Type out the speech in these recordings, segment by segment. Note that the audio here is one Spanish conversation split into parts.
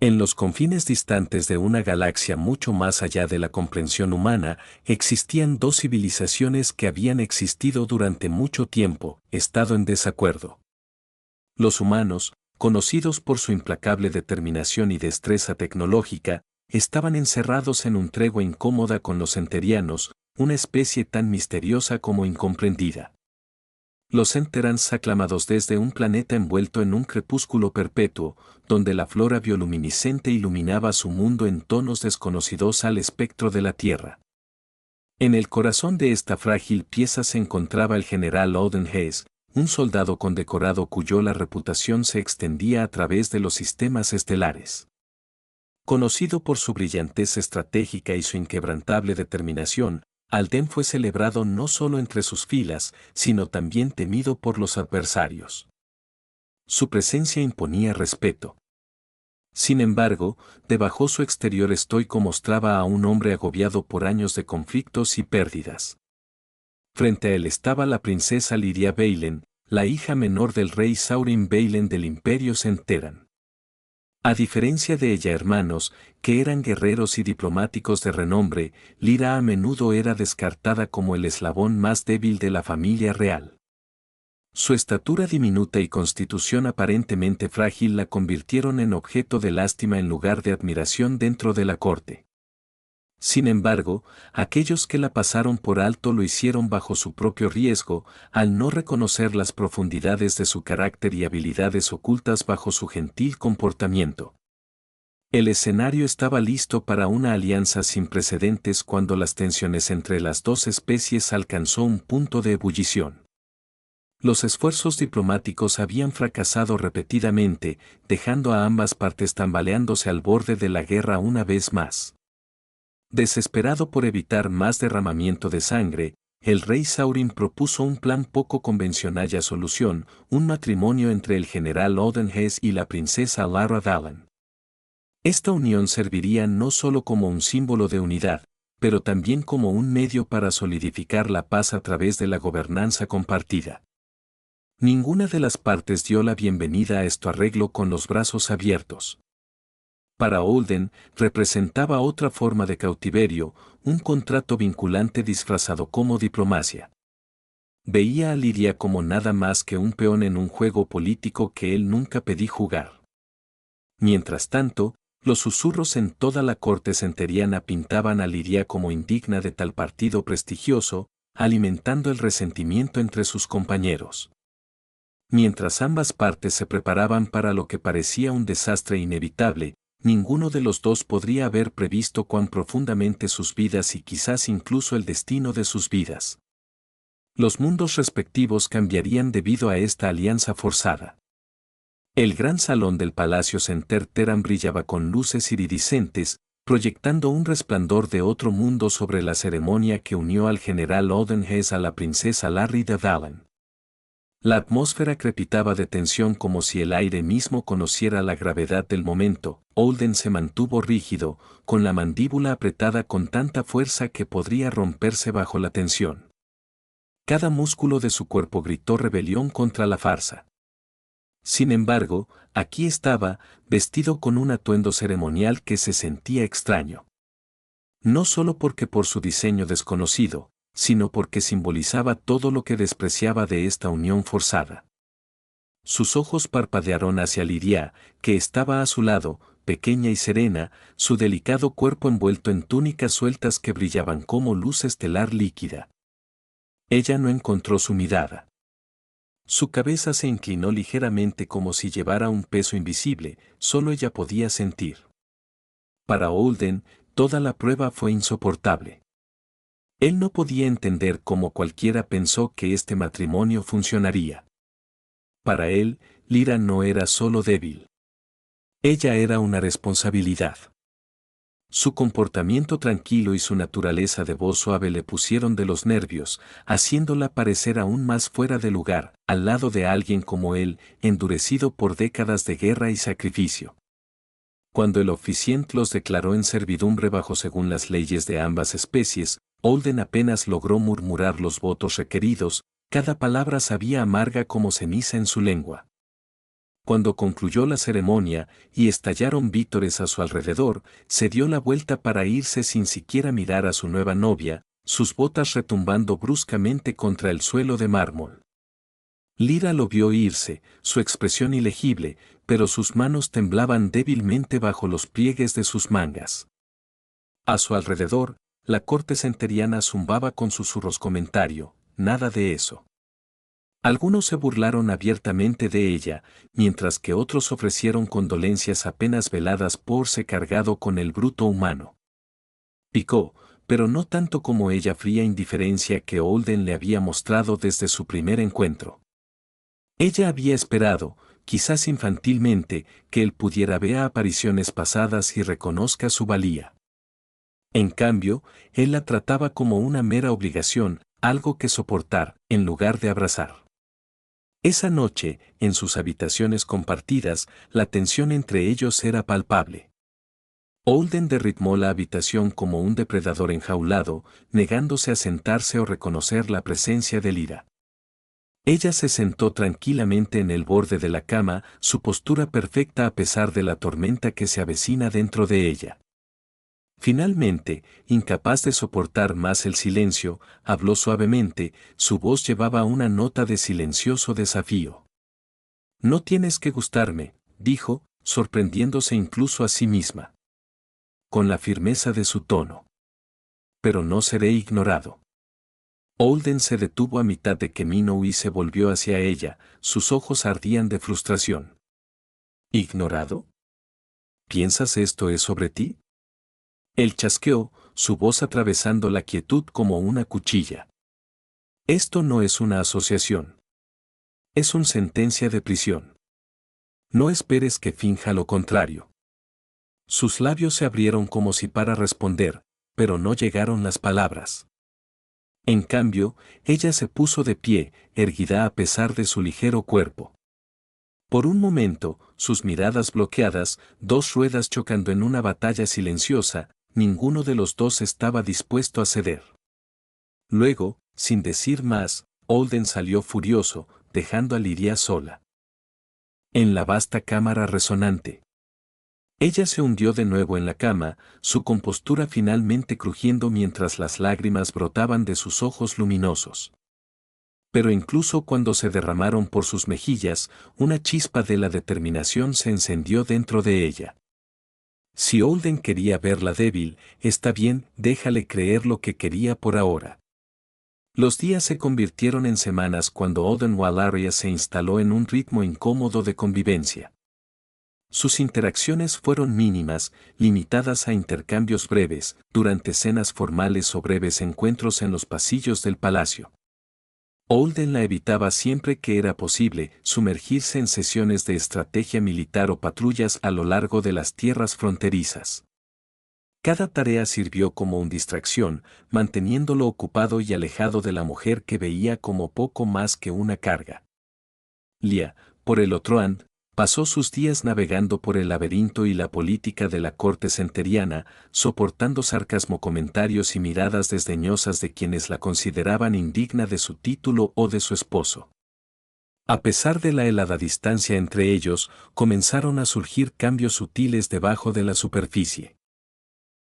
En los confines distantes de una galaxia mucho más allá de la comprensión humana, existían dos civilizaciones que habían existido durante mucho tiempo, estado en desacuerdo. Los humanos, conocidos por su implacable determinación y destreza tecnológica, estaban encerrados en un tregua incómoda con los enterianos, una especie tan misteriosa como incomprendida. Los Enterans aclamados desde un planeta envuelto en un crepúsculo perpetuo, donde la flora bioluminiscente iluminaba su mundo en tonos desconocidos al espectro de la Tierra. En el corazón de esta frágil pieza se encontraba el general Oden Hesse, un soldado condecorado cuyo la reputación se extendía a través de los sistemas estelares. Conocido por su brillantez estratégica y su inquebrantable determinación, Alden fue celebrado no solo entre sus filas, sino también temido por los adversarios. Su presencia imponía respeto. Sin embargo, debajo su exterior estoico mostraba a un hombre agobiado por años de conflictos y pérdidas. Frente a él estaba la princesa Lyria Valen, la hija menor del rey Saurin Valen del Imperio Senteran. A diferencia de ella hermanos, que eran guerreros y diplomáticos de renombre, Lyra a menudo era descartada como el eslabón más débil de la familia real. Su estatura diminuta y constitución aparentemente frágil la convirtieron en objeto de lástima en lugar de admiración dentro de la corte. Sin embargo, aquellos que la pasaron por alto lo hicieron bajo su propio riesgo, al no reconocer las profundidades de su carácter y habilidades ocultas bajo su gentil comportamiento. El escenario estaba listo para una alianza sin precedentes cuando las tensiones entre las dos especies alcanzó un punto de ebullición. Los esfuerzos diplomáticos habían fracasado repetidamente, dejando a ambas partes tambaleándose al borde de la guerra una vez más. Desesperado por evitar más derramamiento de sangre, el rey Saurin propuso un plan poco convencional y solución, un matrimonio entre el general Oden Hesse y la princesa Lara Dallan. Esta unión serviría no solo como un símbolo de unidad, pero también como un medio para solidificar la paz a través de la gobernanza compartida. Ninguna de las partes dio la bienvenida a este arreglo con los brazos abiertos. Para Olden, representaba otra forma de cautiverio, un contrato vinculante disfrazado como diplomacia. Veía a Lyria como nada más que un peón en un juego político que él nunca pedí jugar. Mientras tanto, los susurros en toda la corte senteriana pintaban a Lyria como indigna de tal partido prestigioso, alimentando el resentimiento entre sus compañeros. Mientras ambas partes se preparaban para lo que parecía un desastre inevitable, ninguno de los dos podría haber previsto cuán profundamente sus vidas y quizás incluso el destino de sus vidas. Los mundos respectivos cambiarían debido a esta alianza forzada. El gran salón del Palacio Senterteran brillaba con luces iridiscentes, proyectando un resplandor de otro mundo sobre la ceremonia que unió al general Oden Hesse a la princesa Larrida Dallan. La atmósfera crepitaba de tensión como si el aire mismo conociera la gravedad del momento. Olden se mantuvo rígido, con la mandíbula apretada con tanta fuerza que podría romperse bajo la tensión. Cada músculo de su cuerpo gritó rebelión contra la farsa. Sin embargo, aquí estaba, vestido con un atuendo ceremonial que se sentía extraño. No solo porque por su diseño desconocido, sino porque simbolizaba todo lo que despreciaba de esta unión forzada. Sus ojos parpadearon hacia Lyria, que estaba a su lado, pequeña y serena, su delicado cuerpo envuelto en túnicas sueltas que brillaban como luz estelar líquida. Ella no encontró su mirada. Su cabeza se inclinó ligeramente como si llevara un peso invisible, solo ella podía sentir. Para Olden, toda la prueba fue insoportable. Él no podía entender cómo cualquiera pensó que este matrimonio funcionaría. Para él, Lyra no era solo débil. Ella era una responsabilidad. Su comportamiento tranquilo y su naturaleza de voz suave le pusieron de los nervios, haciéndola parecer aún más fuera de lugar, al lado de alguien como él, endurecido por décadas de guerra y sacrificio. Cuando el oficiante los declaró en servidumbre bajo según las leyes de ambas especies, Olden apenas logró murmurar los votos requeridos, cada palabra sabía amarga como ceniza en su lengua. Cuando concluyó la ceremonia y estallaron vítores a su alrededor, se dio la vuelta para irse sin siquiera mirar a su nueva novia, sus botas retumbando bruscamente contra el suelo de mármol. Lyra lo vio irse, su expresión ilegible, pero sus manos temblaban débilmente bajo los pliegues de sus mangas. A su alrededor, la corte centeriana zumbaba con susurros comentario, nada de eso. Algunos se burlaron abiertamente de ella, mientras que otros ofrecieron condolencias apenas veladas por ser cargado con el bruto humano. Picó, pero no tanto como ella fría indiferencia que Olden le había mostrado desde su primer encuentro. Ella había esperado, quizás infantilmente, que él pudiera ver apariciones pasadas y reconozca su valía. En cambio, él la trataba como una mera obligación, algo que soportar, en lugar de abrazar. Esa noche, en sus habitaciones compartidas, la tensión entre ellos era palpable. Olden derritmó la habitación como un depredador enjaulado, negándose a sentarse o reconocer la presencia de Lyra. Ella se sentó tranquilamente en el borde de la cama, su postura perfecta a pesar de la tormenta que se avecina dentro de ella. Finalmente, incapaz de soportar más el silencio, habló suavemente, su voz llevaba una nota de silencioso desafío. No tienes que gustarme, dijo, sorprendiéndose incluso a sí misma. Con la firmeza de su tono. Pero no seré ignorado. Olden se detuvo a mitad de camino y se volvió hacia ella, sus ojos ardían de frustración. ¿Ignorado? ¿Piensas esto es sobre ti? Él chasqueó, su voz atravesando la quietud como una cuchilla. Esto no es una asociación. Es una sentencia de prisión. No esperes que finja lo contrario. Sus labios se abrieron como si para responder, pero no llegaron las palabras. En cambio, ella se puso de pie, erguida a pesar de su ligero cuerpo. Por un momento, sus miradas bloqueadas, dos ruedas chocando en una batalla silenciosa, ninguno de los dos estaba dispuesto a ceder. Luego, sin decir más, Olden salió furioso, dejando a Lyra sola. En la vasta cámara resonante. Ella se hundió de nuevo en la cama, su compostura finalmente crujiendo mientras las lágrimas brotaban de sus ojos luminosos. Pero incluso cuando se derramaron por sus mejillas, una chispa de la determinación se encendió dentro de ella. Si Olden quería verla débil, está bien, déjale creer lo que quería por ahora. Los días se convirtieron en semanas cuando Odenwald se instaló en un ritmo incómodo de convivencia. Sus interacciones fueron mínimas, limitadas a intercambios breves, durante cenas formales o breves encuentros en los pasillos del palacio. Olden la evitaba siempre que era posible, sumergirse en sesiones de estrategia militar o patrullas a lo largo de las tierras fronterizas. Cada tarea sirvió como una distracción, manteniéndolo ocupado y alejado de la mujer que veía como poco más que una carga. Lia, por el otro lado, pasó sus días navegando por el laberinto y la política de la corte centeriana, soportando sarcasmo, comentarios y miradas desdeñosas de quienes la consideraban indigna de su título o de su esposo. A pesar de la helada distancia entre ellos, comenzaron a surgir cambios sutiles debajo de la superficie.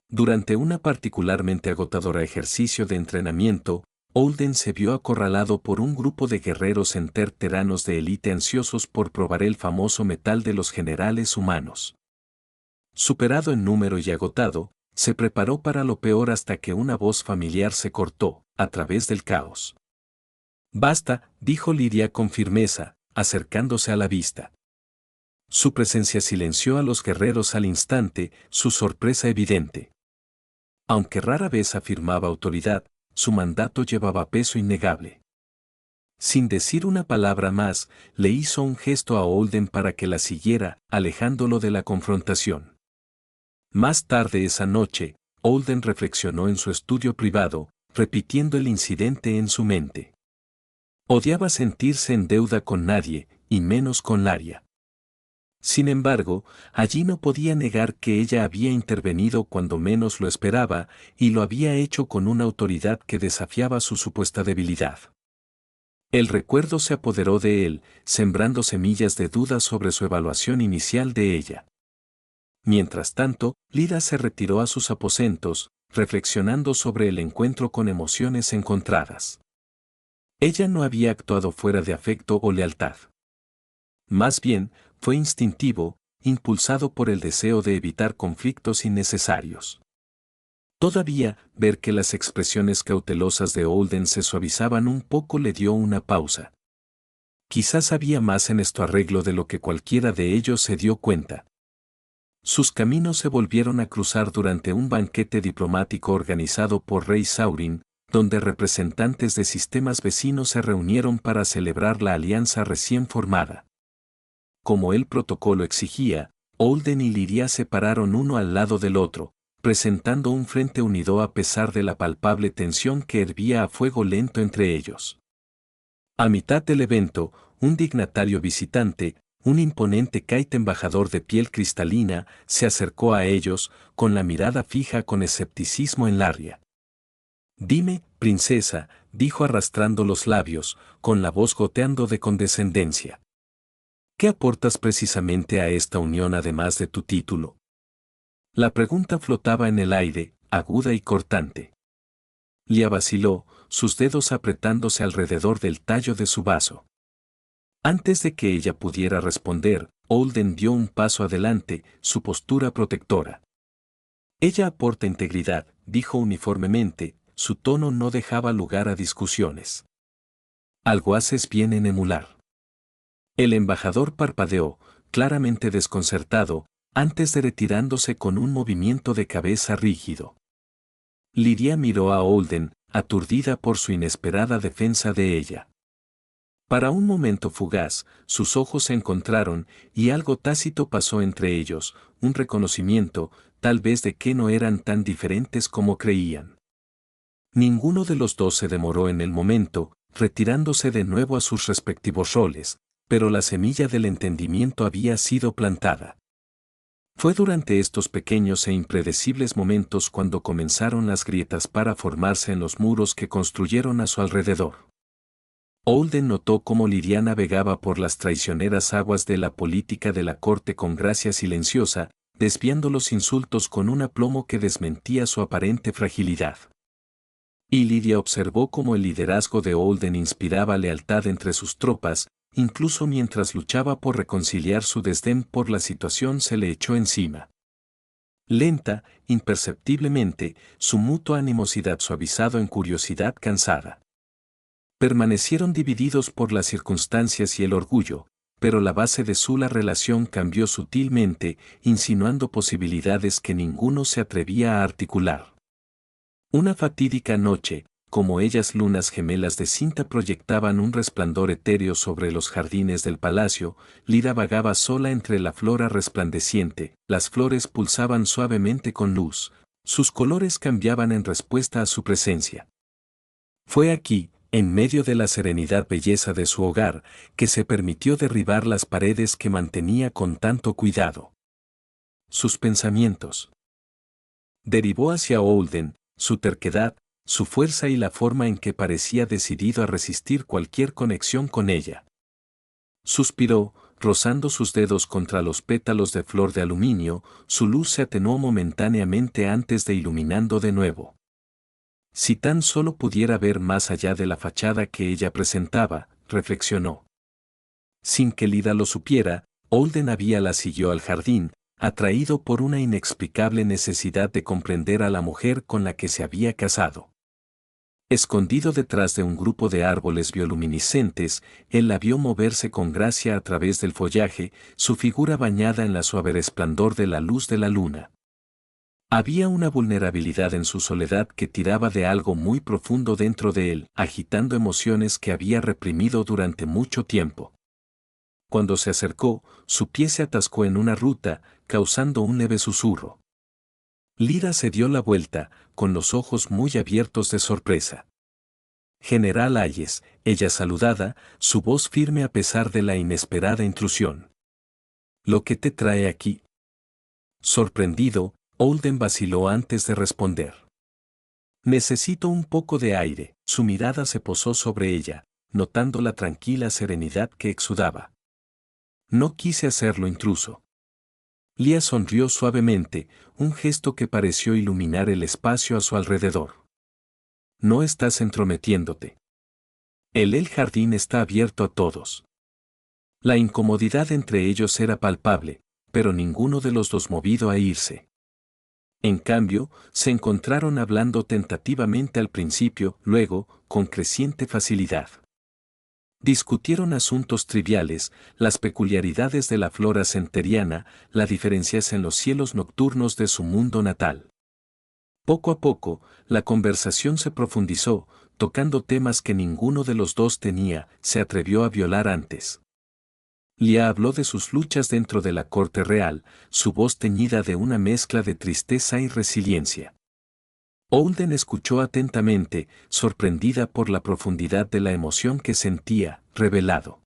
Durante una particularmente agotadora ejercicio de entrenamiento, Olden se vio acorralado por un grupo de guerreros enterteranos de élite ansiosos por probar el famoso metal de los generales humanos. Superado en número y agotado, se preparó para lo peor hasta que una voz familiar se cortó, a través del caos. «Basta», dijo Lyra con firmeza, acercándose a la vista. Su presencia silenció a los guerreros al instante, su sorpresa evidente. Aunque rara vez afirmaba autoridad, su mandato llevaba peso innegable. Sin decir una palabra más, le hizo un gesto a Olden para que la siguiera, alejándolo de la confrontación. Más tarde esa noche, Olden reflexionó en su estudio privado, repitiendo el incidente en su mente. Odiaba sentirse en deuda con nadie, y menos con Lyra. Sin embargo, allí no podía negar que ella había intervenido cuando menos lo esperaba, y lo había hecho con una autoridad que desafiaba su supuesta debilidad. El recuerdo se apoderó de él, sembrando semillas de dudas sobre su evaluación inicial de ella. Mientras tanto, Lida se retiró a sus aposentos, reflexionando sobre el encuentro con emociones encontradas. Ella no había actuado fuera de afecto o lealtad. Más bien, fue instintivo, impulsado por el deseo de evitar conflictos innecesarios. Todavía, ver que las expresiones cautelosas de Holden se suavizaban un poco le dio una pausa. Quizás había más en esto arreglo de lo que cualquiera de ellos se dio cuenta. Sus caminos se volvieron a cruzar durante un banquete diplomático organizado por Rey Saurin, donde representantes de sistemas vecinos se reunieron para celebrar la alianza recién formada. Como el protocolo exigía, Holden y Lyria se pararon uno al lado del otro, presentando un frente unido a pesar de la palpable tensión que hervía a fuego lento entre ellos. A mitad del evento, un dignatario visitante, un imponente Knight embajador de piel cristalina, se acercó a ellos, con la mirada fija con escepticismo en Larria. «Dime, princesa», dijo arrastrando los labios, con la voz goteando de condescendencia. «¿Qué aportas precisamente a esta unión además de tu título?» La pregunta flotaba en el aire, aguda y cortante. Lia vaciló, sus dedos apretándose alrededor del tallo de su vaso. Antes de que ella pudiera responder, Holden dio un paso adelante, su postura protectora. «Ella aporta integridad», dijo uniformemente, su tono no dejaba lugar a discusiones. «Algo haces bien en emular». El embajador parpadeó, claramente desconcertado, antes de retirándose con un movimiento de cabeza rígido. Lyria miró a Holden, aturdida por su inesperada defensa de ella. Para un momento fugaz, sus ojos se encontraron y algo tácito pasó entre ellos, un reconocimiento, tal vez de que no eran tan diferentes como creían. Ninguno de los dos se demoró en el momento, retirándose de nuevo a sus respectivos roles, pero la semilla del entendimiento había sido plantada. Fue durante estos pequeños e impredecibles momentos cuando comenzaron las grietas para formarse en los muros que construyeron a su alrededor. Holden notó cómo Lyria navegaba por las traicioneras aguas de la política de la corte con gracia silenciosa, desviando los insultos con un aplomo que desmentía su aparente fragilidad. Y Lyria observó cómo el liderazgo de Holden inspiraba lealtad entre sus tropas, incluso mientras luchaba por reconciliar su desdén por la situación se le echó encima. Lenta, imperceptiblemente, su mutua animosidad suavizado en curiosidad cansada. Permanecieron divididos por las circunstancias y el orgullo, pero la base de su relación cambió sutilmente, insinuando posibilidades que ninguno se atrevía a articular. Una fatídica noche, como ellas lunas gemelas de cinta proyectaban un resplandor etéreo sobre los jardines del palacio, Lyria vagaba sola entre la flora resplandeciente, las flores pulsaban suavemente con luz, sus colores cambiaban en respuesta a su presencia. Fue aquí, en medio de la serenidad belleza de su hogar, que se permitió derribar las paredes que mantenía con tanto cuidado. Sus pensamientos. Derivó hacia Holden, su terquedad, su fuerza y la forma en que parecía decidido a resistir cualquier conexión con ella. Suspiró, rozando sus dedos contra los pétalos de flor de aluminio, su luz se atenuó momentáneamente antes de iluminando de nuevo. Si tan solo pudiera ver más allá de la fachada que ella presentaba, reflexionó. Sin que Lyria lo supiera, Holden la siguió al jardín, atraído por una inexplicable necesidad de comprender a la mujer con la que se había casado. Escondido detrás de un grupo de árboles bioluminiscentes, él la vio moverse con gracia a través del follaje, su figura bañada en la suave resplandor de la luz de la luna. Había una vulnerabilidad en su soledad que tiraba de algo muy profundo dentro de él, agitando emociones que había reprimido durante mucho tiempo. Cuando se acercó, su pie se atascó en una ruta, causando un leve susurro. Lyria se dio la vuelta, con los ojos muy abiertos de sorpresa. «General Hayes», ella saludada, su voz firme a pesar de la inesperada intrusión. «¿Lo que te trae aquí?» Sorprendido, Holden vaciló antes de responder. «Necesito un poco de aire», su mirada se posó sobre ella, notando la tranquila serenidad que exudaba. No quise hacerlo intruso. Lía sonrió suavemente, un gesto que pareció iluminar el espacio a su alrededor. No estás entrometiéndote. El jardín está abierto a todos. La incomodidad entre ellos era palpable, pero ninguno de los dos movido a irse. En cambio, se encontraron hablando tentativamente al principio, luego, con creciente facilidad. Discutieron asuntos triviales, las peculiaridades de la flora centeriana, las diferencias en los cielos nocturnos de su mundo natal. Poco a poco, la conversación se profundizó, tocando temas que ninguno de los dos se atrevió a violar antes. Lía habló de sus luchas dentro de la corte real, su voz teñida de una mezcla de tristeza y resiliencia. Holden escuchó atentamente, sorprendida por la profundidad de la emoción que sentía, revelado.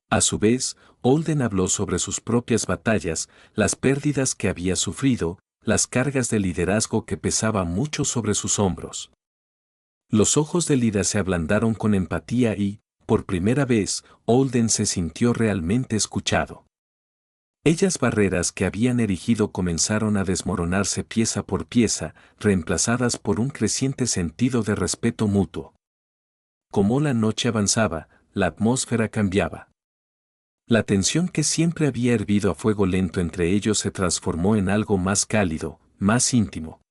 A su vez, Holden habló sobre sus propias batallas, las pérdidas que había sufrido, las cargas de liderazgo que pesaban mucho sobre sus hombros. Los ojos de Lida se ablandaron con empatía y, por primera vez, Holden se sintió realmente escuchado. Aquellas barreras que habían erigido comenzaron a desmoronarse pieza por pieza, reemplazadas por un creciente sentido de respeto mutuo. Como la noche avanzaba, la atmósfera cambiaba. La tensión que siempre había hervido a fuego lento entre ellos se transformó en algo más cálido, más íntimo.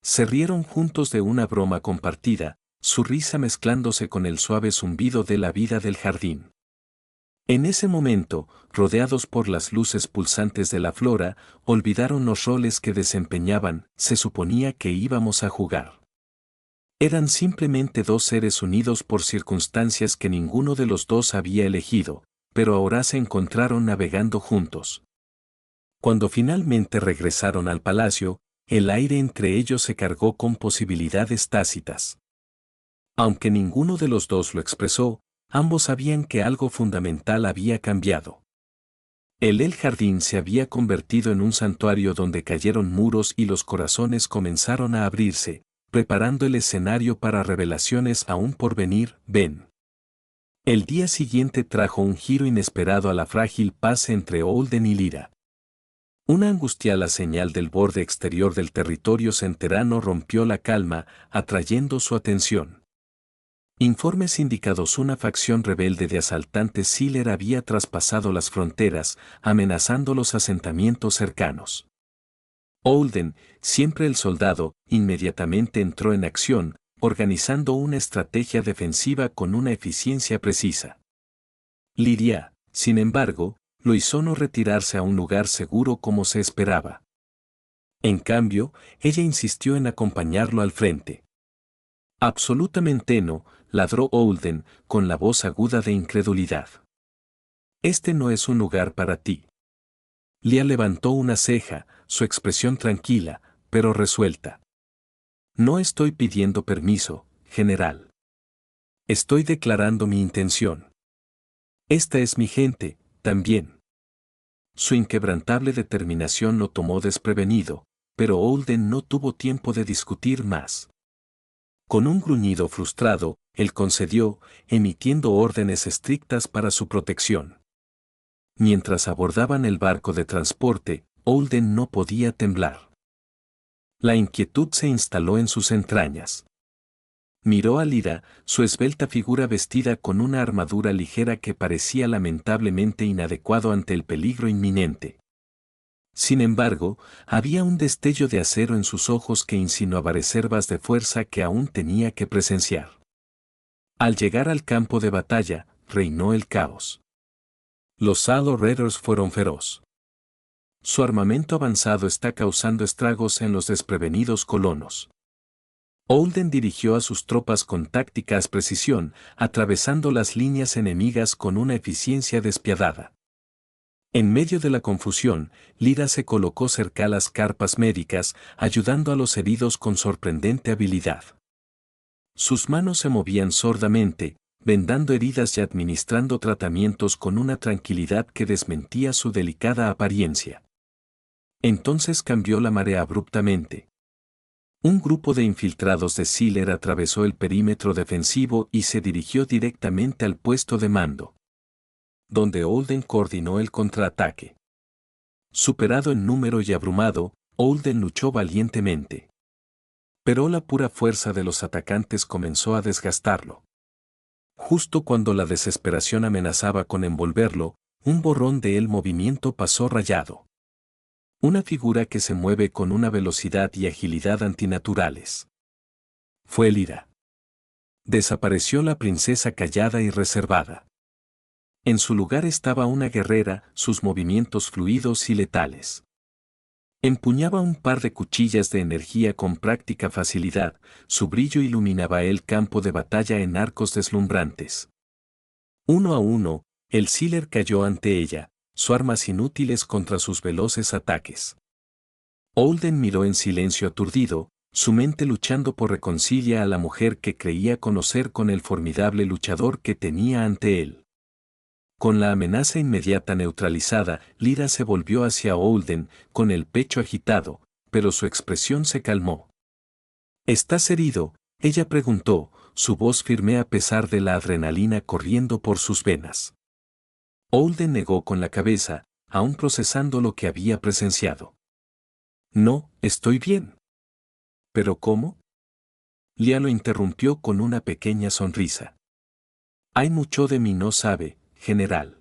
Se rieron juntos de una broma compartida, su risa mezclándose con el suave zumbido de la vida del jardín. En ese momento, rodeados por las luces pulsantes de la flora, olvidaron los roles que desempeñaban, se suponía que íbamos a jugar. Eran simplemente dos seres unidos por circunstancias que ninguno de los dos había elegido, pero ahora se encontraron navegando juntos. Cuando finalmente regresaron al palacio, el aire entre ellos se cargó con posibilidades tácitas. Aunque ninguno de los dos lo expresó, ambos sabían que algo fundamental había cambiado. El jardín se había convertido en un santuario donde cayeron muros y los corazones comenzaron a abrirse, preparando el escenario para revelaciones aún por venir. Ben. El día siguiente trajo un giro inesperado a la frágil paz entre Holden y Lyra. Una angustiada señal del borde exterior del territorio centerano rompió la calma, atrayendo su atención. Informes indicados: una facción rebelde de asaltantes Sealer había traspasado las fronteras, amenazando los asentamientos cercanos. Holden, siempre el soldado, inmediatamente entró en acción, organizando una estrategia defensiva con una eficiencia precisa. Lyra, sin embargo, lo hizo no retirarse a un lugar seguro como se esperaba. En cambio, ella insistió en acompañarlo al frente. Absolutamente no, ladró Holden, con la voz aguda de incredulidad. Este no es un lugar para ti. Lía levantó una ceja, su expresión tranquila, pero resuelta. No estoy pidiendo permiso, general. Estoy declarando mi intención. Esta es mi gente, también. Su inquebrantable determinación lo tomó desprevenido, pero Holden no tuvo tiempo de discutir más. Con un gruñido frustrado, él concedió, emitiendo órdenes estrictas para su protección. Mientras abordaban el barco de transporte, Holden no podía temblar. La inquietud se instaló en sus entrañas. Miró a Lyra, su esbelta figura vestida con una armadura ligera que parecía lamentablemente inadecuado ante el peligro inminente. Sin embargo, había un destello de acero en sus ojos que insinuaba reservas de fuerza que aún tenía que presenciar. Al llegar al campo de batalla, reinó el caos. Los Shadow Raiders fueron feroz. Su armamento avanzado está causando estragos en los desprevenidos colonos. Holden dirigió a sus tropas con tácticas precisión, atravesando las líneas enemigas con una eficiencia despiadada. En medio de la confusión, Lyra se colocó cerca a las carpas médicas, ayudando a los heridos con sorprendente habilidad. Sus manos se movían sordamente, vendando heridas y administrando tratamientos con una tranquilidad que desmentía su delicada apariencia. Entonces cambió la marea abruptamente. Un grupo de infiltrados de Sealer atravesó el perímetro defensivo y se dirigió directamente al puesto de mando, donde Holden coordinó el contraataque. Superado en número y abrumado, Holden luchó valientemente. Pero la pura fuerza de los atacantes comenzó a desgastarlo. Justo cuando la desesperación amenazaba con envolverlo, un borrón de el movimiento pasó rayado. Una figura que se mueve con una velocidad y agilidad antinaturales. Fue Lyra. Desapareció la princesa callada y reservada. En su lugar estaba una guerrera, sus movimientos fluidos y letales. Empuñaba un par de cuchillas de energía con práctica facilidad, su brillo iluminaba el campo de batalla en arcos deslumbrantes. Uno a uno, el Sealer cayó ante ella, sus armas inútiles contra sus veloces ataques. Holden miró en silencio aturdido, su mente luchando por reconciliar a la mujer que creía conocer con el formidable luchador que tenía ante él. Con la amenaza inmediata neutralizada, Lyra se volvió hacia Holden, con el pecho agitado, pero su expresión se calmó. ¿Estás herido?, ella preguntó, su voz firme a pesar de la adrenalina corriendo por sus venas. Holden negó con la cabeza, aún procesando lo que había presenciado. No, estoy bien. ¿Pero cómo? Lyra lo interrumpió con una pequeña sonrisa. Hay mucho de mí no sabe, general.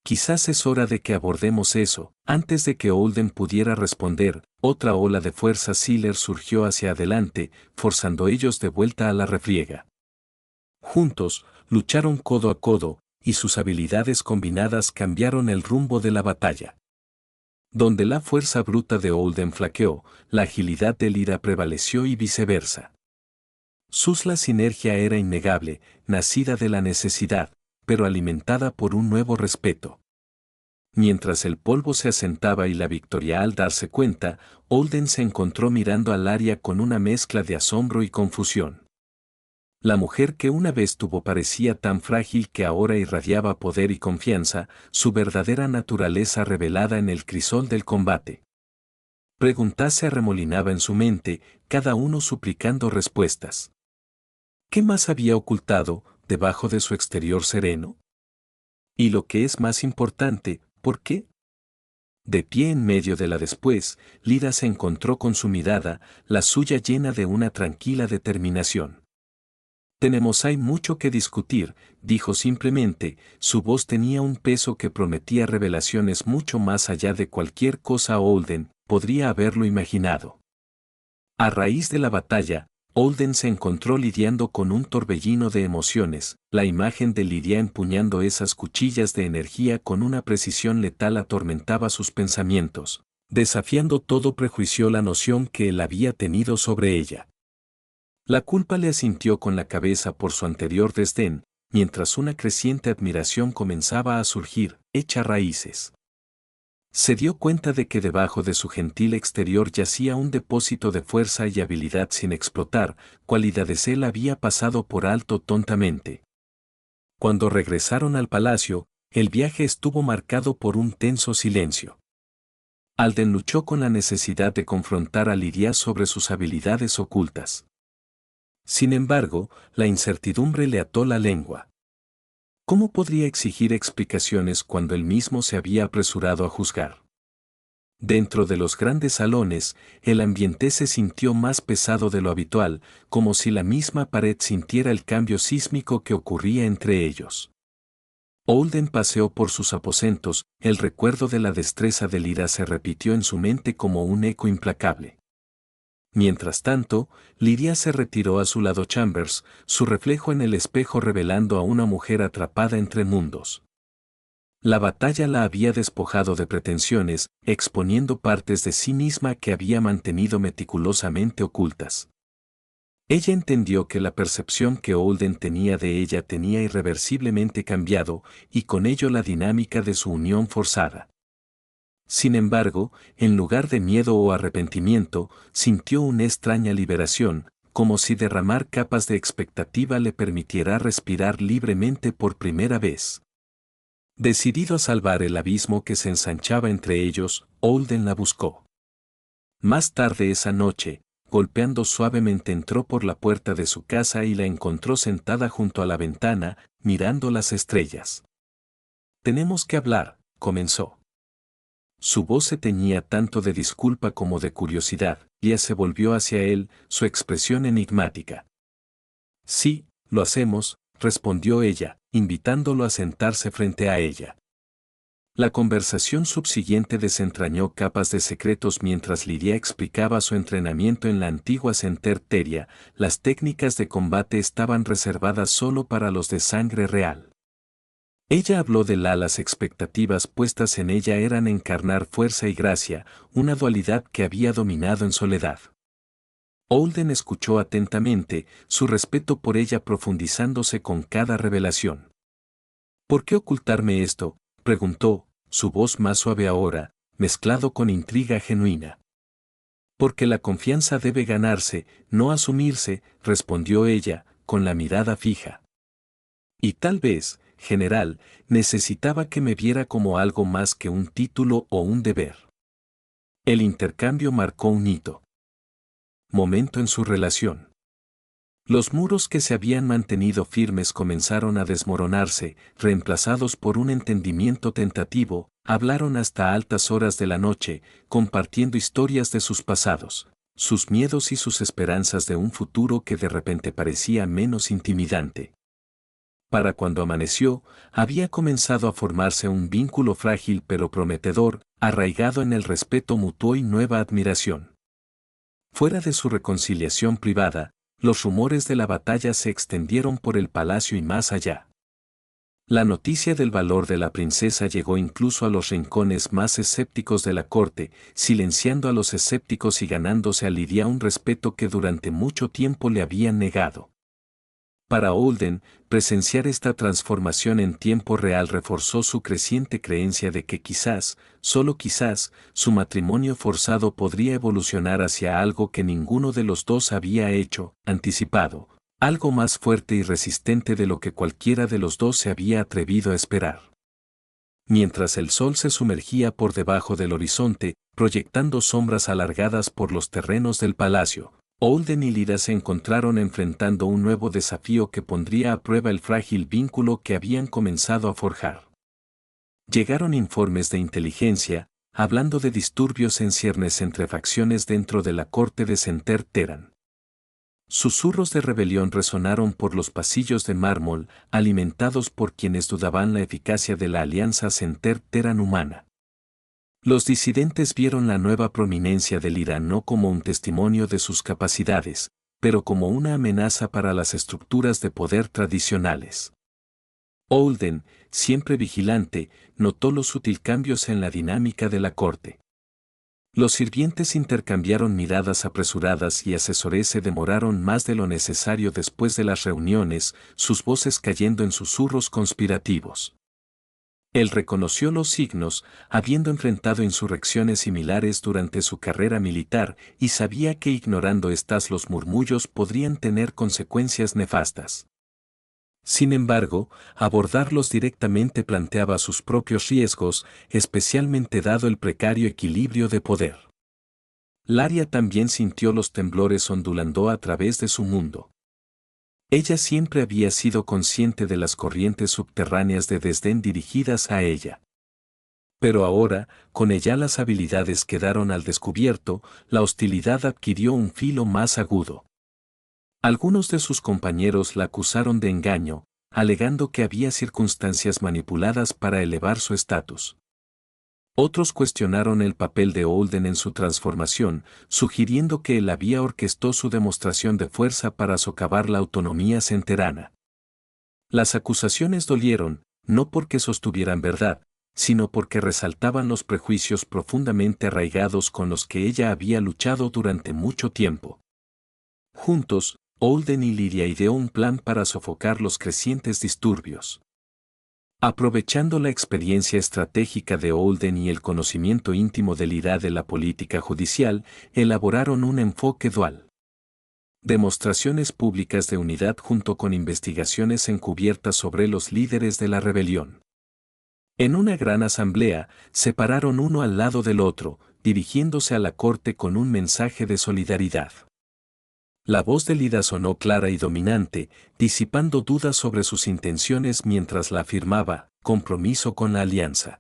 Quizás es hora de que abordemos eso. Antes de que Holden pudiera responder, otra ola de fuerza Sealer surgió hacia adelante, forzando ellos de vuelta a la refriega. Juntos, lucharon codo a codo, y sus habilidades combinadas cambiaron el rumbo de la batalla. Donde la fuerza bruta de Holden flaqueó, la agilidad de Lyra prevaleció y viceversa. La sinergia era innegable, nacida de la necesidad, pero alimentada por un nuevo respeto. Mientras el polvo se asentaba y la victoria al darse cuenta, Holden se encontró mirando al área con una mezcla de asombro y confusión. La mujer que una vez tuvo parecía tan frágil que ahora irradiaba poder y confianza, su verdadera naturaleza revelada en el crisol del combate. Preguntas se arremolinaba en su mente, cada uno suplicando respuestas. ¿Qué más había ocultado, debajo de su exterior sereno? Y lo que es más importante, ¿por qué? De pie en medio de la después, Lyra se encontró con su mirada, la suya llena de una tranquila determinación. Hay mucho que discutir, dijo simplemente, su voz tenía un peso que prometía revelaciones mucho más allá de cualquier cosa Holden podría haberlo imaginado. A raíz de la batalla, Holden se encontró lidiando con un torbellino de emociones, la imagen de Lyra empuñando esas cuchillas de energía con una precisión letal atormentaba sus pensamientos, desafiando todo prejuicio la noción que él había tenido sobre ella. La culpa le asintió con la cabeza por su anterior desdén, mientras una creciente admiración comenzaba a surgir, hecha raíces. Se dio cuenta de que debajo de su gentil exterior yacía un depósito de fuerza y habilidad sin explotar, cualidades él había pasado por alto tontamente. Cuando regresaron al palacio, el viaje estuvo marcado por un tenso silencio. Holden luchó con la necesidad de confrontar a Lyra sobre sus habilidades ocultas. Sin embargo, la incertidumbre le ató la lengua. ¿Cómo podría exigir explicaciones cuando él mismo se había apresurado a juzgar? Dentro de los grandes salones, el ambiente se sintió más pesado de lo habitual, como si la misma pared sintiera el cambio sísmico que ocurría entre ellos. Holden paseó por sus aposentos, el recuerdo de la destreza de Lyra se repitió en su mente como un eco implacable. Mientras tanto, Lyra se retiró a su lado Chambers, su reflejo en el espejo revelando a una mujer atrapada entre mundos. La batalla la había despojado de pretensiones, exponiendo partes de sí misma que había mantenido meticulosamente ocultas. Ella entendió que la percepción que Holden tenía de ella tenía irreversiblemente cambiado, y con ello la dinámica de su unión forzada. Sin embargo, en lugar de miedo o arrepentimiento, sintió una extraña liberación, como si derramar capas de expectativa le permitiera respirar libremente por primera vez. Decidido a salvar el abismo que se ensanchaba entre ellos, Holden la buscó. Más tarde esa noche, golpeando suavemente entró por la puerta de su casa y la encontró sentada junto a la ventana, mirando las estrellas. «Tenemos que hablar», comenzó. Su voz se teñía tanto de disculpa como de curiosidad, y ella se volvió hacia él, su expresión enigmática. «Sí, lo hacemos», respondió ella, invitándolo a sentarse frente a ella. La conversación subsiguiente desentrañó capas de secretos mientras Lidia explicaba su entrenamiento en la antigua Center Teria. Las técnicas de combate estaban reservadas solo para los de sangre real. Ella habló de las expectativas puestas en ella eran encarnar fuerza y gracia, una dualidad que había dominado en soledad. Holden escuchó atentamente, su respeto por ella profundizándose con cada revelación. «¿Por qué ocultarme esto?», preguntó, su voz más suave ahora, mezclado con intriga genuina. «Porque la confianza debe ganarse, no asumirse», respondió ella, con la mirada fija. «Y tal vez, general, necesitaba que me viera como algo más que un título o un deber». El intercambio marcó un hito. Momento en su relación. Los muros que se habían mantenido firmes comenzaron a desmoronarse, reemplazados por un entendimiento tentativo. Hablaron hasta altas horas de la noche, compartiendo historias de sus pasados, sus miedos y sus esperanzas de un futuro que de repente parecía menos intimidante. Para cuando amaneció, había comenzado a formarse un vínculo frágil pero prometedor, arraigado en el respeto mutuo y nueva admiración. Fuera de su reconciliación privada, los rumores de la batalla se extendieron por el palacio y más allá. La noticia del valor de la princesa llegó incluso a los rincones más escépticos de la corte, silenciando a los escépticos y ganándose a Lidia un respeto que durante mucho tiempo le habían negado. Para Holden, presenciar esta transformación en tiempo real reforzó su creciente creencia de que quizás, solo quizás, su matrimonio forzado podría evolucionar hacia algo que ninguno de los dos había hecho, anticipado, algo más fuerte y resistente de lo que cualquiera de los dos se había atrevido a esperar. Mientras el sol se sumergía por debajo del horizonte, proyectando sombras alargadas por los terrenos del palacio, Holden y Lyra se encontraron enfrentando un nuevo desafío que pondría a prueba el frágil vínculo que habían comenzado a forjar. Llegaron informes de inteligencia, hablando de disturbios en ciernes entre facciones dentro de la corte de Center Teran. Susurros de rebelión resonaron por los pasillos de mármol, alimentados por quienes dudaban la eficacia de la alianza Center Teran humana. Los disidentes vieron la nueva prominencia del Irán no como un testimonio de sus capacidades, pero como una amenaza para las estructuras de poder tradicionales. Holden, siempre vigilante, notó los sutil cambios en la dinámica de la corte. Los sirvientes intercambiaron miradas apresuradas y asesores se demoraron más de lo necesario después de las reuniones, sus voces cayendo en susurros conspirativos. Él reconoció los signos, habiendo enfrentado insurrecciones similares durante su carrera militar, y sabía que ignorando estas los murmullos podrían tener consecuencias nefastas. Sin embargo, abordarlos directamente planteaba sus propios riesgos, especialmente dado el precario equilibrio de poder. Laria también sintió los temblores ondulando a través de su mundo. Ella siempre había sido consciente de las corrientes subterráneas de desdén dirigidas a ella. Pero ahora, con ella las habilidades quedaron al descubierto, la hostilidad adquirió un filo más agudo. Algunos de sus compañeros la acusaron de engaño, alegando que había circunstancias manipuladas para elevar su estatus. Otros cuestionaron el papel de Holden en su transformación, sugiriendo que él había orquestado su demostración de fuerza para socavar la autonomía centerana. Las acusaciones dolieron, no porque sostuvieran verdad, sino porque resaltaban los prejuicios profundamente arraigados con los que ella había luchado durante mucho tiempo. Juntos, Holden y Lyra ideó un plan para sofocar los crecientes disturbios. Aprovechando la experiencia estratégica de Holden y el conocimiento íntimo de Lyra de la política judicial, elaboraron un enfoque dual. Demostraciones públicas de unidad junto con investigaciones encubiertas sobre los líderes de la rebelión. En una gran asamblea, se pararon uno al lado del otro, dirigiéndose a la corte con un mensaje de solidaridad. La voz de Lyra sonó clara y dominante, disipando dudas sobre sus intenciones mientras la afirmaba, compromiso con la alianza.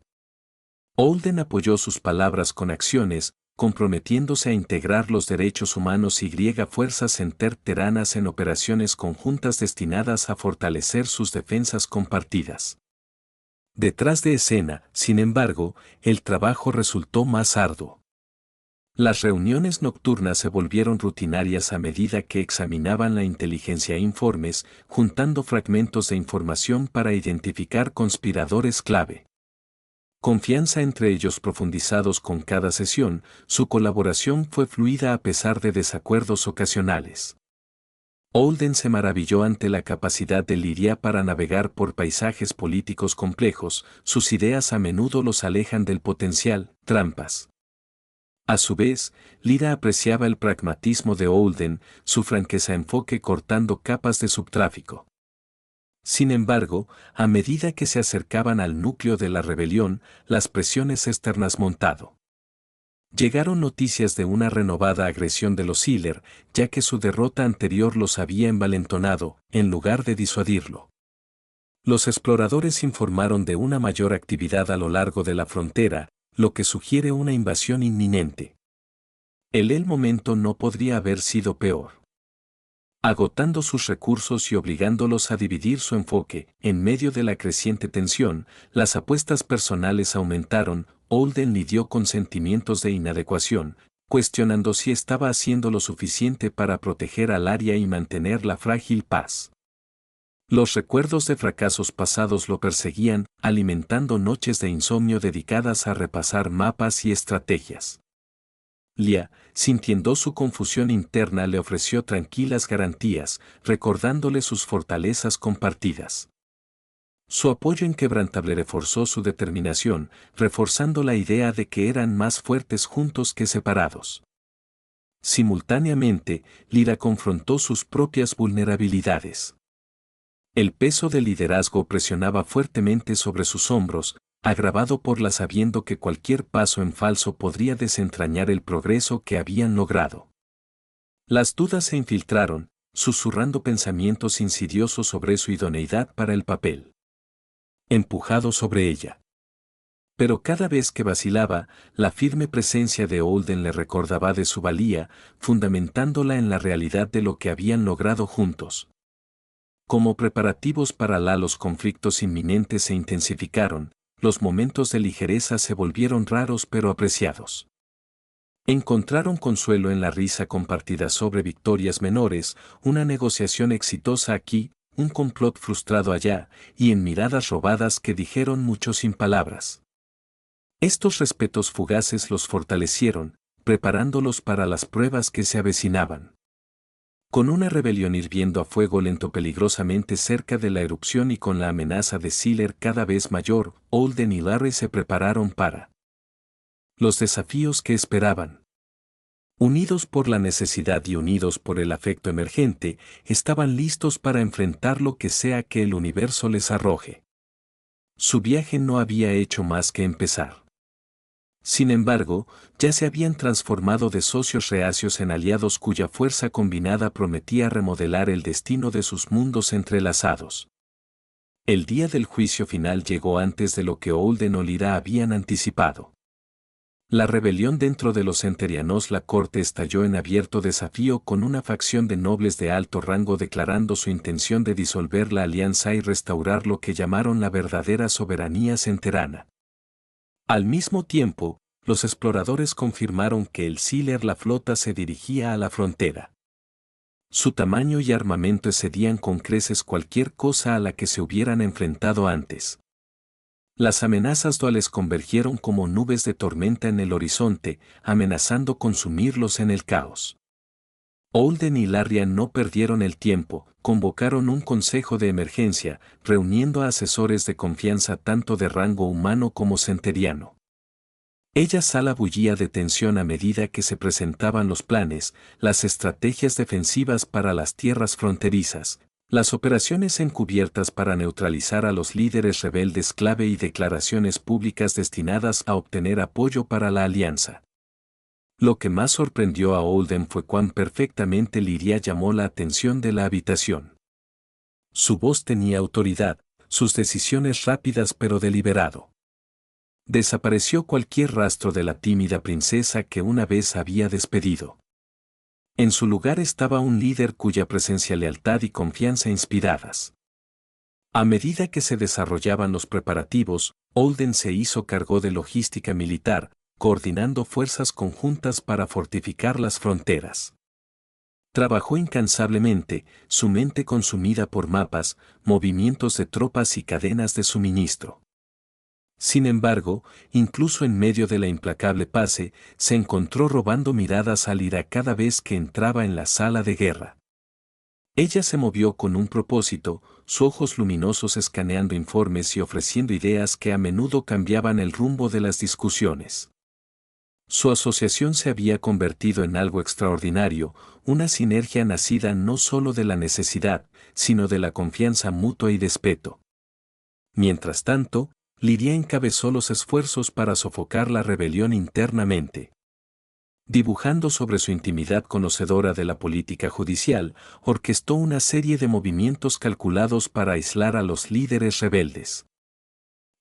Holden apoyó sus palabras con acciones, comprometiéndose a integrar los derechos humanos y fuerzas interteranas en operaciones conjuntas destinadas a fortalecer sus defensas compartidas. Detrás de escena, sin embargo, el trabajo resultó más arduo. Las reuniones nocturnas se volvieron rutinarias a medida que examinaban la inteligencia e informes, juntando fragmentos de información para identificar conspiradores clave. Confianza entre ellos profundizados con cada sesión, su colaboración fue fluida a pesar de desacuerdos ocasionales. Holden se maravilló ante la capacidad de Lyra para navegar por paisajes políticos complejos, sus ideas a menudo los alejan del potencial, trampas. A su vez, Lyra apreciaba el pragmatismo de Holden, su franqueza enfoque cortando capas de subtráfico. Sin embargo, a medida que se acercaban al núcleo de la rebelión, las presiones externas montado. Llegaron noticias de una renovada agresión de los Sealer, ya que su derrota anterior los había envalentonado, en lugar de disuadirlo. Los exploradores informaron de una mayor actividad a lo largo de la frontera, lo que sugiere una invasión inminente. El momento no podría haber sido peor. Agotando sus recursos y obligándolos a dividir su enfoque, en medio de la creciente tensión, las apuestas personales aumentaron. Holden lidió con sentimientos de inadecuación, cuestionando si estaba haciendo lo suficiente para proteger al área y mantener la frágil paz. Los recuerdos de fracasos pasados lo perseguían, alimentando noches de insomnio dedicadas a repasar mapas y estrategias. Lyra, sintiendo su confusión interna, le ofreció tranquilas garantías, recordándole sus fortalezas compartidas. Su apoyo inquebrantable reforzó su determinación, reforzando la idea de que eran más fuertes juntos que separados. Simultáneamente, Lyra confrontó sus propias vulnerabilidades. El peso del liderazgo presionaba fuertemente sobre sus hombros, agravado por la sabiendo que cualquier paso en falso podría desentrañar el progreso que habían logrado. Las dudas se infiltraron, susurrando pensamientos insidiosos sobre su idoneidad para el papel. Empujado sobre ella. Pero cada vez que vacilaba, la firme presencia de Holden le recordaba de su valía, fundamentándola en la realidad de lo que habían logrado juntos. Como preparativos para los conflictos inminentes se intensificaron, los momentos de ligereza se volvieron raros pero apreciados. Encontraron consuelo en la risa compartida sobre victorias menores, una negociación exitosa aquí, un complot frustrado allá, y en miradas robadas que dijeron mucho sin palabras. Estos respetos fugaces los fortalecieron, preparándolos para las pruebas que se avecinaban. Con una rebelión hirviendo a fuego lento peligrosamente cerca de la erupción y con la amenaza de Sealer cada vez mayor, Holden y Larry se prepararon para los desafíos que esperaban. Unidos por la necesidad y unidos por el afecto emergente, estaban listos para enfrentar lo que sea que el universo les arroje. Su viaje no había hecho más que empezar. Sin embargo, ya se habían transformado de socios reacios en aliados cuya fuerza combinada prometía remodelar el destino de sus mundos entrelazados. El día del juicio final llegó antes de lo que Holden o Lyra habían anticipado. La rebelión dentro de los Enterianos, la corte estalló en abierto desafío con una facción de nobles de alto rango declarando su intención de disolver la alianza y restaurar lo que llamaron la verdadera soberanía enterana. Al mismo tiempo, los exploradores confirmaron que el Sealer la flota se dirigía a la frontera. Su tamaño y armamento excedían con creces cualquier cosa a la que se hubieran enfrentado antes. Las amenazas duales convergieron como nubes de tormenta en el horizonte, amenazando consumirlos en el caos. Holden y Larry no perdieron el tiempo, convocaron un consejo de emergencia, reuniendo a asesores de confianza tanto de rango humano como centeriano. Ella sala bullía de tensión a medida que se presentaban los planes, las estrategias defensivas para las tierras fronterizas, las operaciones encubiertas para neutralizar a los líderes rebeldes clave y declaraciones públicas destinadas a obtener apoyo para la alianza. Lo que más sorprendió a Holden fue cuán perfectamente Lyria llamó la atención de la habitación. Su voz tenía autoridad, sus decisiones rápidas pero deliberado. Desapareció cualquier rastro de la tímida princesa que una vez había despedido. En su lugar estaba un líder cuya presencia, lealtad y confianza inspiradas. A medida que se desarrollaban los preparativos, Holden se hizo cargo de logística militar, coordinando fuerzas conjuntas para fortificar las fronteras. Trabajó incansablemente, su mente consumida por mapas, movimientos de tropas y cadenas de suministro. Sin embargo, incluso en medio de la implacable pase, se encontró robando miradas a Lyra cada vez que entraba en la sala de guerra. Ella se movió con un propósito, sus ojos luminosos escaneando informes y ofreciendo ideas que a menudo cambiaban el rumbo de las discusiones. Su asociación se había convertido en algo extraordinario, una sinergia nacida no solo de la necesidad, sino de la confianza mutua y respeto. Mientras tanto, Lyria encabezó los esfuerzos para sofocar la rebelión internamente. Dibujando sobre su intimidad conocedora de la política judicial, orquestó una serie de movimientos calculados para aislar a los líderes rebeldes.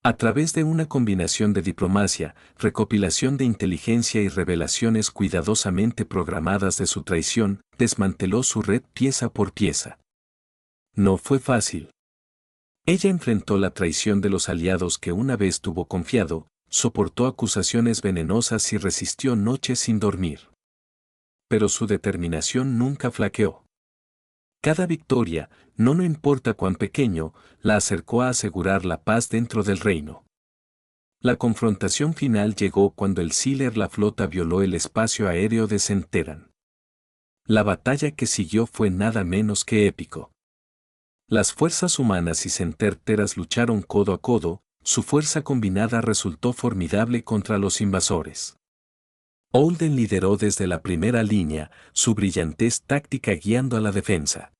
A través de una combinación de diplomacia, recopilación de inteligencia y revelaciones cuidadosamente programadas de su traición, desmanteló su red pieza por pieza. No fue fácil. Ella enfrentó la traición de los aliados que una vez tuvo confiado, soportó acusaciones venenosas y resistió noches sin dormir. Pero su determinación nunca flaqueó. Cada victoria, no importa cuán pequeño, la acercó a asegurar la paz dentro del reino. La confrontación final llegó cuando el Sealer, la flota, violó el espacio aéreo de Centeran. La batalla que siguió fue nada menos que épico. Las fuerzas humanas y centerteras lucharon codo a codo, su fuerza combinada resultó formidable contra los invasores. Holden lideró desde la primera línea, su brillantez táctica guiando a la defensa.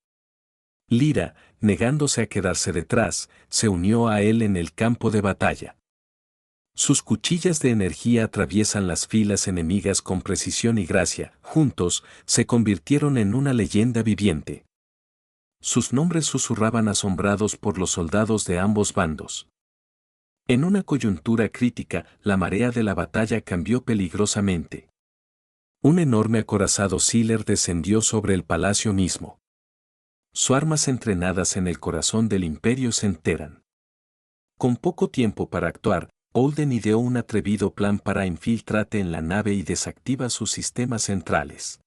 Lyra, negándose a quedarse detrás, se unió a él en el campo de batalla. Sus cuchillas de energía atraviesan las filas enemigas con precisión y gracia, juntos, se convirtieron en una leyenda viviente. Sus nombres susurraban asombrados por los soldados de ambos bandos. En una coyuntura crítica, la marea de la batalla cambió peligrosamente. Un enorme acorazado Sealer descendió sobre el palacio mismo. Sus armas entrenadas en el corazón del imperio se enteran. Con poco tiempo para actuar, Holden ideó un atrevido plan para infiltrarse en la nave y desactiva sus sistemas centrales.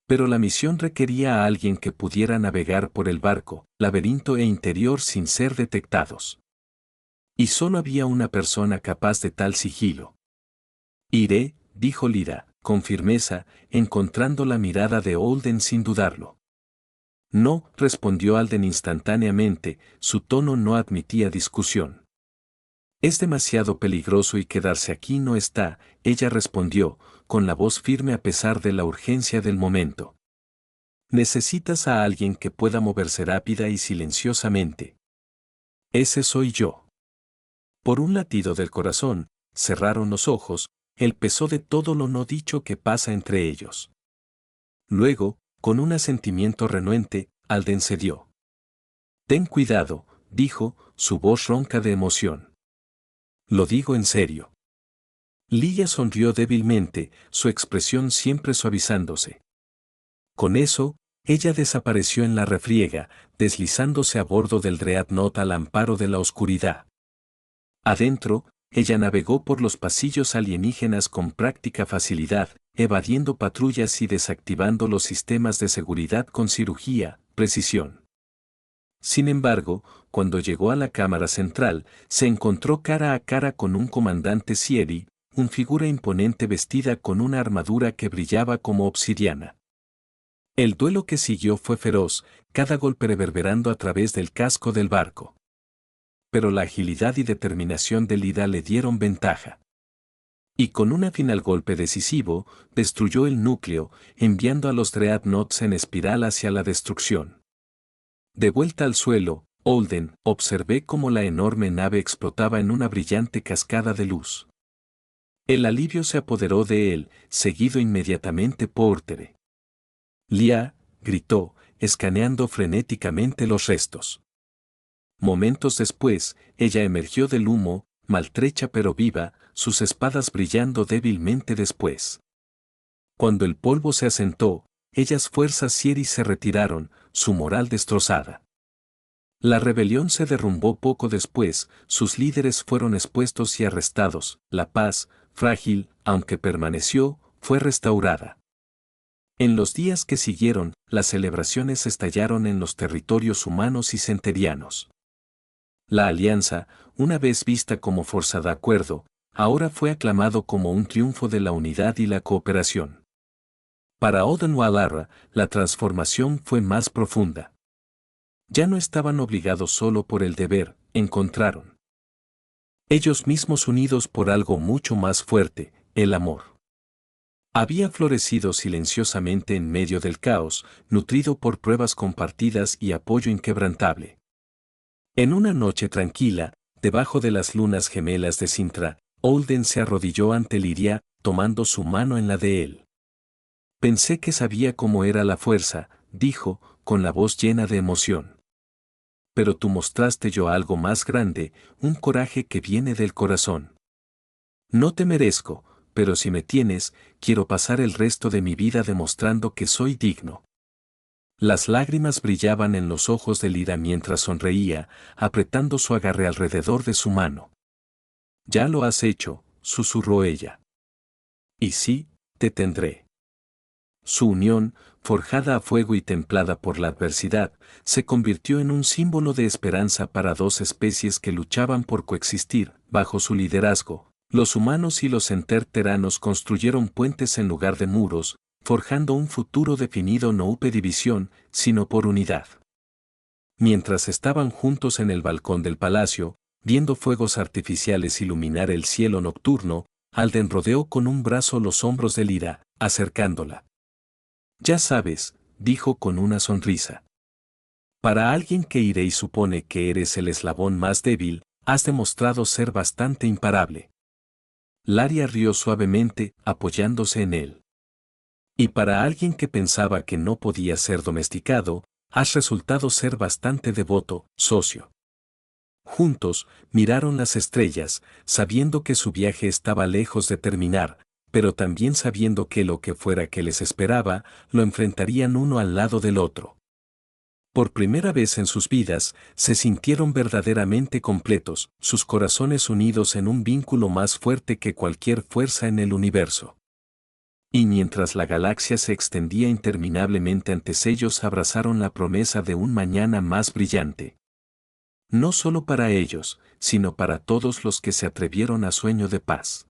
Pero la misión requería a alguien que pudiera navegar por el barco, laberinto e interior sin ser detectados. Y solo había una persona capaz de tal sigilo. Iré, dijo Lyra, con firmeza, encontrando la mirada de Holden sin dudarlo. No, respondió Holden instantáneamente, su tono no admitía discusión. Es demasiado peligroso y quedarse aquí no está, ella respondió, con la voz firme a pesar de la urgencia del momento. Necesitas a alguien que pueda moverse rápida y silenciosamente. Ese soy yo. Por un latido del corazón, cerraron los ojos, el peso de todo lo no dicho que pasa entre ellos. Luego, con un asentimiento renuente, Holden cedió. Ten cuidado, dijo, su voz ronca de emoción. Lo digo en serio. Lyra sonrió débilmente, su expresión siempre suavizándose. Con eso, ella desapareció en la refriega, deslizándose a bordo del Dreadnought al amparo de la oscuridad. Adentro, ella navegó por los pasillos alienígenas con práctica facilidad, evadiendo patrullas y desactivando los sistemas de seguridad con cirugía, precisión. Sin embargo, cuando llegó a la cámara central, se encontró cara a cara con un comandante Sieri, una figura imponente vestida con una armadura que brillaba como obsidiana. El duelo que siguió fue feroz, cada golpe reverberando a través del casco del barco. Pero la agilidad y determinación de Lyra le dieron ventaja. Y con un final golpe decisivo, destruyó el núcleo, enviando a los Dreadnoughts en espiral hacia la destrucción. De vuelta al suelo, Holden, observé cómo la enorme nave explotaba en una brillante cascada de luz. El alivio se apoderó de él, seguido inmediatamente por Tere. Lia, gritó, escaneando frenéticamente los restos. Momentos después, ella emergió del humo, maltrecha pero viva, sus espadas brillando débilmente después. Cuando el polvo se asentó, ellas fuerzas Sieri se retiraron, su moral destrozada. La rebelión se derrumbó poco después, sus líderes fueron expuestos y arrestados, la paz, frágil, aunque permaneció, fue restaurada. En los días que siguieron, las celebraciones estallaron en los territorios humanos y centerianos. La alianza, una vez vista como forzada de acuerdo, ahora fue aclamado como un triunfo de la unidad y la cooperación. Para Oden Walara, la transformación fue más profunda. Ya no estaban obligados solo por el deber, encontraron ellos mismos unidos por algo mucho más fuerte, el amor. Había florecido silenciosamente en medio del caos, nutrido por pruebas compartidas y apoyo inquebrantable. En una noche tranquila, debajo de las lunas gemelas de Sintra, Olden se arrodilló ante Liria, tomando su mano en la de él. Pensé que sabía cómo era la fuerza, dijo, con la voz llena de emoción. Pero tú mostraste yo algo más grande, un coraje que viene del corazón. No te merezco, pero si me tienes, quiero pasar el resto de mi vida demostrando que soy digno. Las lágrimas brillaban en los ojos de Lira mientras sonreía, apretando su agarre alrededor de su mano. Ya lo has hecho, susurró ella. Y sí, te tendré. Su unión, forjada a fuego y templada por la adversidad, se convirtió en un símbolo de esperanza para dos especies que luchaban por coexistir. Bajo su liderazgo, los humanos y los enterteranos construyeron puentes en lugar de muros, forjando un futuro definido no por división, sino por unidad. Mientras estaban juntos en el balcón del palacio, viendo fuegos artificiales iluminar el cielo nocturno, Alden rodeó con un brazo los hombros de Lira, acercándola. Ya sabes, dijo con una sonrisa. Para alguien que iré y supone que eres el eslabón más débil, has demostrado ser bastante imparable. Laria rió suavemente, apoyándose en él. Y para alguien que pensaba que no podía ser domesticado, has resultado ser bastante devoto, socio. Juntos, miraron las estrellas, sabiendo que su viaje estaba lejos de terminar, pero también sabiendo que lo que fuera que les esperaba, lo enfrentarían uno al lado del otro. Por primera vez en sus vidas, se sintieron verdaderamente completos, sus corazones unidos en un vínculo más fuerte que cualquier fuerza en el universo. Y mientras la galaxia se extendía interminablemente ante ellos, abrazaron la promesa de un mañana más brillante. No solo para ellos, sino para todos los que se atrevieron a sueño de paz.